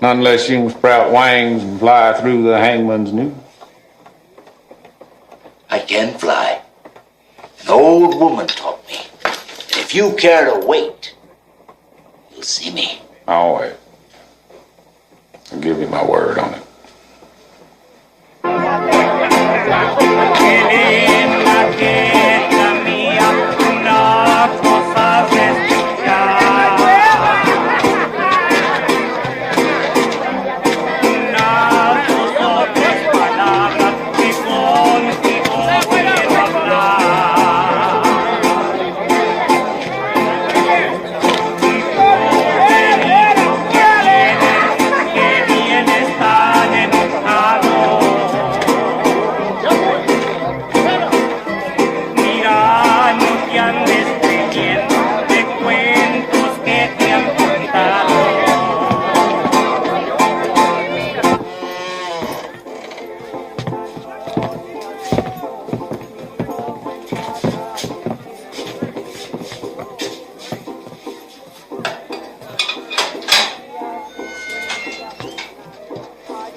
Not unless you can sprout wings and fly through the hangman's noose. I can fly. An old woman taught me. And if you care to wait, you'll see me. I'll wait. I'll give you my word on it.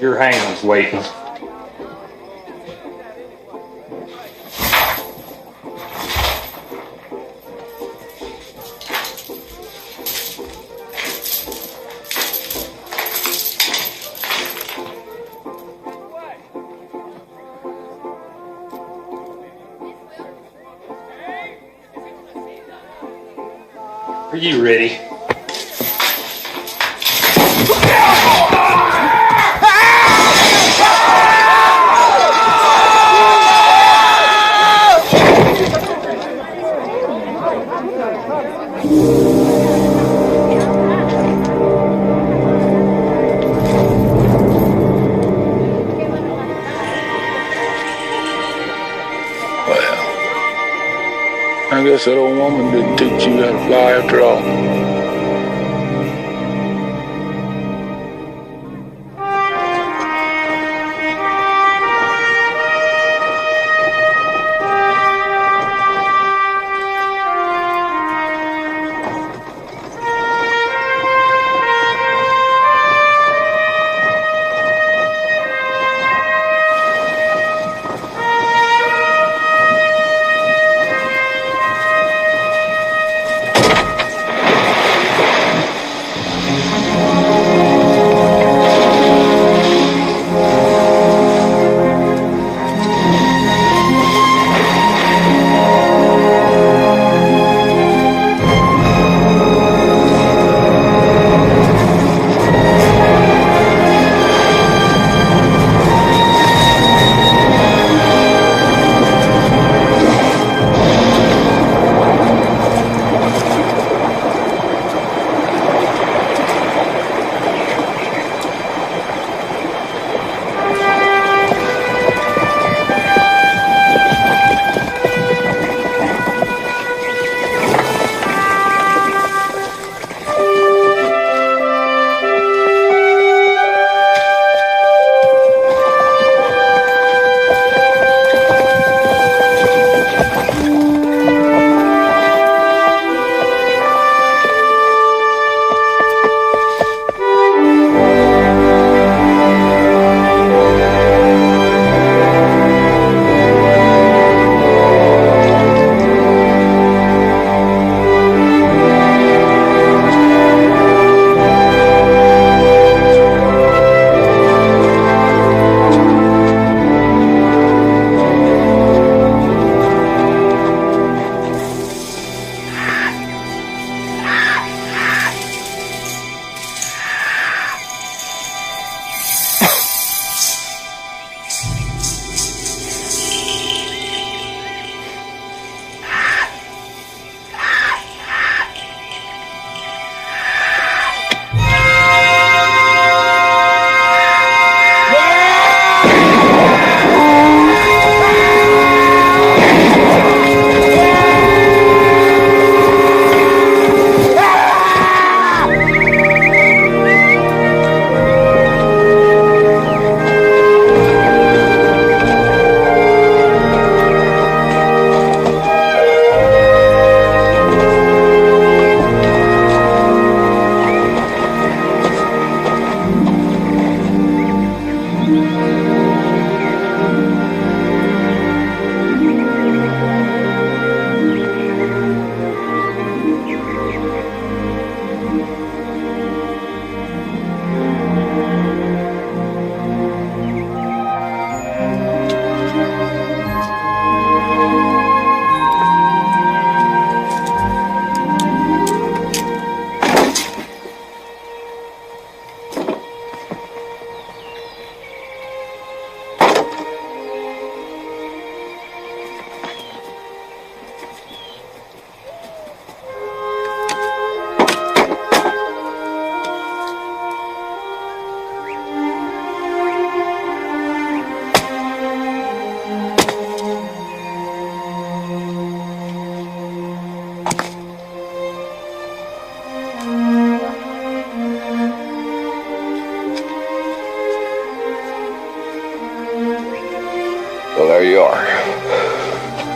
Your hangman's waiting. Are you ready? I guess that old woman didn't teach you how to fly after all.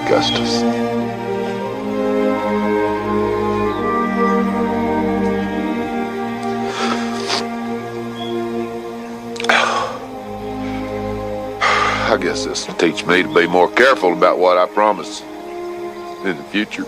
Augustus. I guess this will teach me to be more careful about what I promise in the future.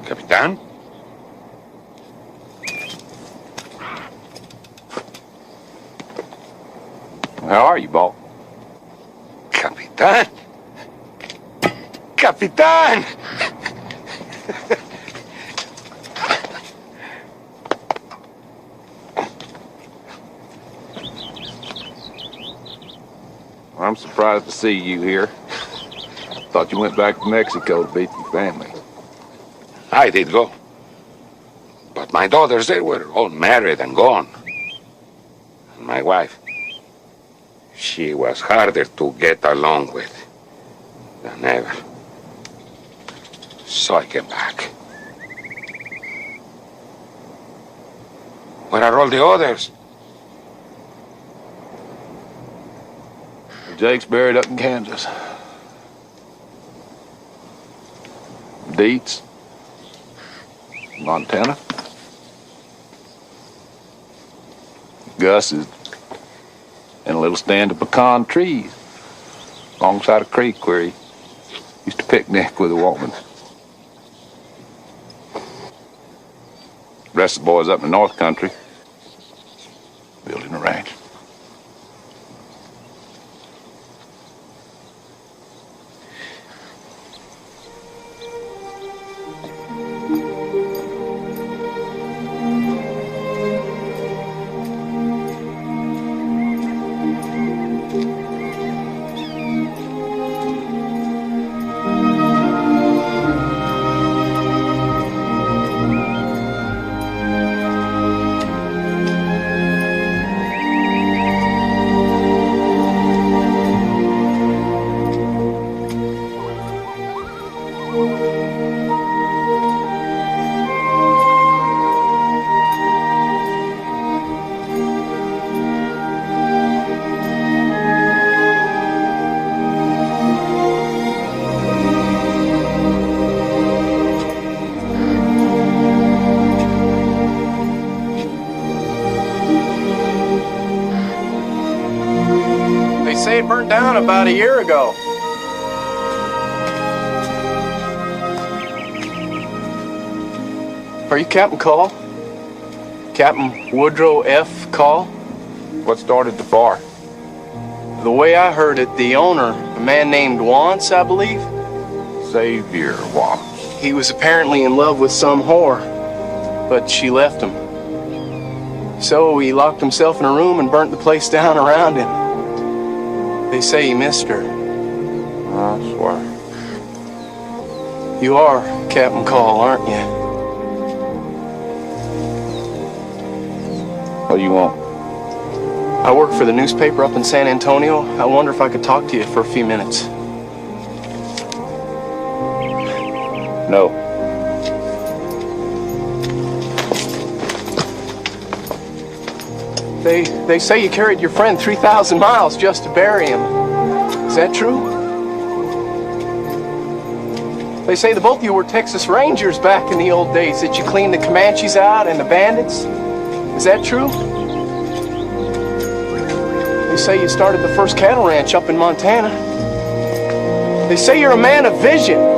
Capitán? How are you, Ball? Capitán! Capitán! I'm surprised to see you here. Thought you went back to Mexico to be with your family. I did go. But my daughters, they were all married and gone. And my wife, she was harder to get along with than ever. So I came back. Where are all the others? Jake's buried up in Kansas. Deets, Montana. Gus is in a little stand of pecan trees alongside a creek where he used to picnic with a woman. The rest of the boys up in the North Country building a ranch. Say it burnt down about a year ago. Are you Captain Call? Captain Woodrow F. Call? What started the fire? The way I heard it, the owner, a man named Wance, I believe. Xavier Wance. He was apparently in love with some whore, but she left him. So he locked himself in a room and burnt the place down around him. They say he missed her. I swear. You are Captain Call, aren't you? What do you want? I work for the newspaper up in San Antonio. I wonder if I could talk to you for a few minutes. No. They say you carried your friend 3,000 miles just to bury him. Is that true? They say the both of you were Texas Rangers back in the old days, that you cleaned the Comanches out and the bandits. Is that true? They say you started the first cattle ranch up in Montana. They say you're a man of vision.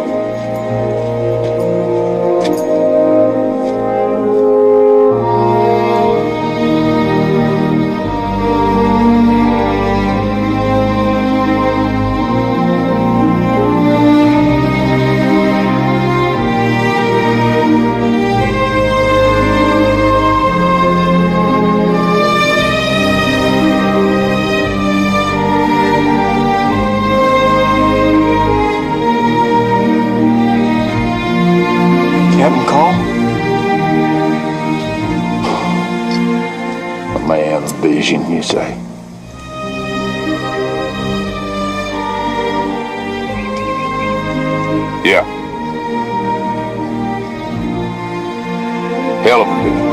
Vision, you say? Yeah. Hell of a vision.